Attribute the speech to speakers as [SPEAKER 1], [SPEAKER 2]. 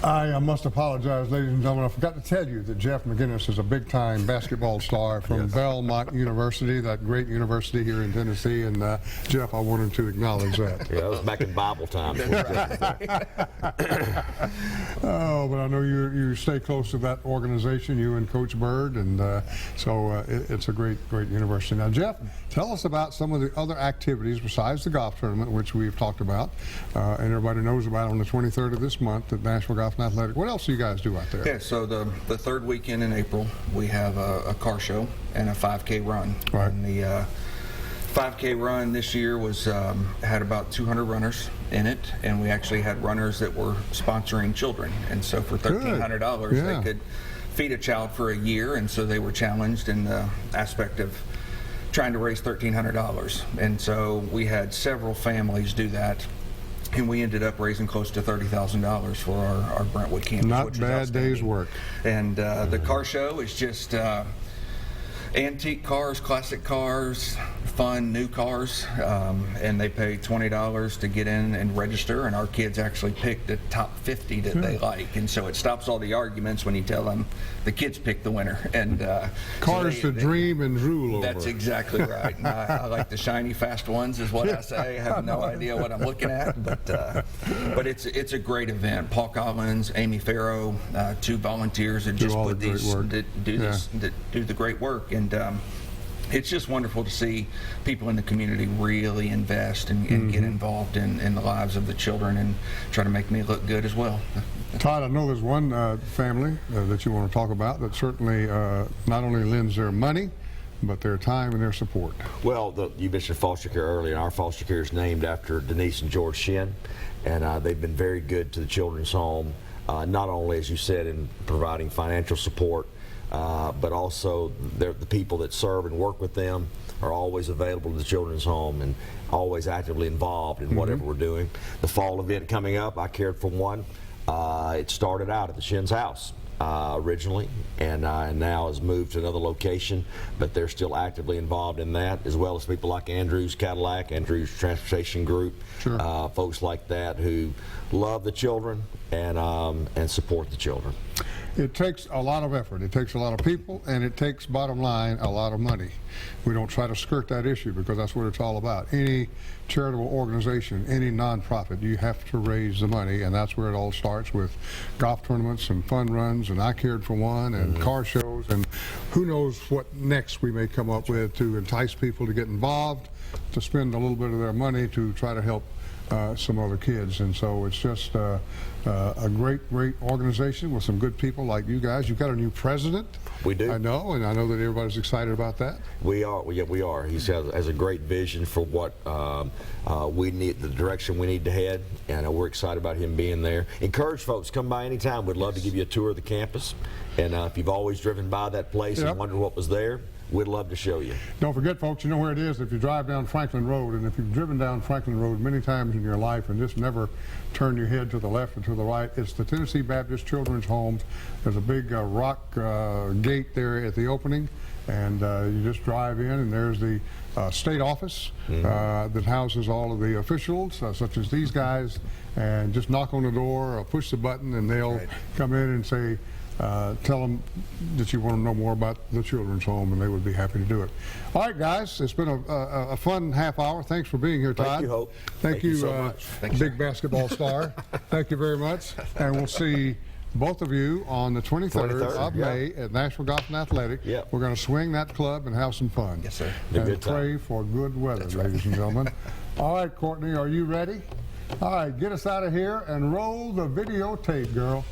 [SPEAKER 1] I must apologize, ladies and gentlemen. I forgot to tell you that Jeff McGinnis is a big-time basketball star from Belmont University, that great university here in Tennessee. And Jeff, I wanted to acknowledge that.
[SPEAKER 2] Yeah, that was back in Bible times.
[SPEAKER 1] Oh, but I know you stay close to that organization, you and Coach Bird, and so it's a great university. Now, Jeff, tell us about some of the other activities besides the golf tournament, which we've talked about, and everybody knows about on the 23rd of this month at Nashville Golf and Athletic. What else do you guys do out there?
[SPEAKER 3] Yeah, so the third weekend in April, we have a car show and a 5K run.
[SPEAKER 1] Right.
[SPEAKER 3] And the 5K run this year was had about 200 runners in it, and we actually had runners that were sponsoring children. And so for $1,300, they could feed a child for a year, and so they were challenged in the aspect of trying to raise $1,300. And so we had several families do that. And we ended up raising close to $30,000 for our Brentwood campus.
[SPEAKER 1] Not bad day's work.
[SPEAKER 3] And the car show is just antique cars, classic cars, fun new cars, and they pay $20 to get in and register, and our kids actually pick the top 50 that they like, and so it stops all the arguments when you tell them the kids pick the winner. And
[SPEAKER 1] cars
[SPEAKER 3] so
[SPEAKER 1] to dream and drool over.
[SPEAKER 3] That's exactly right. And I like the shiny fast ones is what I say. I have no idea what I'm looking at, but it's a great event. Paul Collins, Amy Farrow, two volunteers that just put these that do the great work. And it's just wonderful to see people in the community really invest and get involved in the lives of the children and try to make me look good as well.
[SPEAKER 1] Todd, I know there's one family that you want to talk about that certainly not only lends their money, but their time and their support.
[SPEAKER 2] Well, you mentioned foster care earlier, and our foster care is named after Denise and George Shin, and they've been very good to the children's home, not only, as you said, in providing financial support, but also the people that serve and work with them are always available to the children's home and always actively involved in whatever we're doing. The fall event coming up, I cared for one. It started out at the Shin's house originally, and now has moved to another location, but they're still actively involved in that, as well as people like Andrews Cadillac, Andrews Transportation Group, folks like that who love the children and support the children.
[SPEAKER 1] It takes a lot of effort. It takes a lot of people, and it takes, bottom line, a lot of money. We don't try to skirt that issue because that's what it's all about. Any charitable organization, any nonprofit, you have to raise the money, and that's where it all starts, with golf tournaments and fun runs, and I Cared for One, and car shows, and who knows what next we may come up with to entice people to get involved, to spend a little bit of their money to try to help some other kids. And so it's just a great organization with some good people like you guys. You've got a new president.
[SPEAKER 2] We do.
[SPEAKER 1] I know, and I know that everybody's excited about that.
[SPEAKER 2] We are. We are. He has a great vision for what we need, the direction we need to head, and we're excited about him being there. Encourage folks, come by anytime. We'd love to give you a tour of the campus, and if you've always driven by that place and wondered what was there, we'd love to show you.
[SPEAKER 1] Don't forget, folks, you know where it is if you drive down Franklin Road, and if you've driven down Franklin Road many times in your life and just never turn your head to the left or to the right, it's the Tennessee Baptist Children's Home. There's a big rock gate there at the opening, and you just drive in, and there's the state office that houses all of the officials, such as these guys, and just knock on the door or push the button, and they'll come in and say, tell them that you want to know more about the children's home, and they would be happy to do it. All right, guys, it's been a fun half hour. Thanks for being here, Todd.
[SPEAKER 2] Thank you, Hope.
[SPEAKER 1] Thank you
[SPEAKER 2] so much.
[SPEAKER 1] Big basketball star. Thank you very much. And we'll see both of you on the 23rd of May at Nashville Golf and Athletic. We're going to swing that club and have some fun.
[SPEAKER 3] Yes, sir.
[SPEAKER 1] And pray for good weather, ladies and gentlemen. All right, Courtney, are you ready? All right, get us out of here and roll the videotape, girl.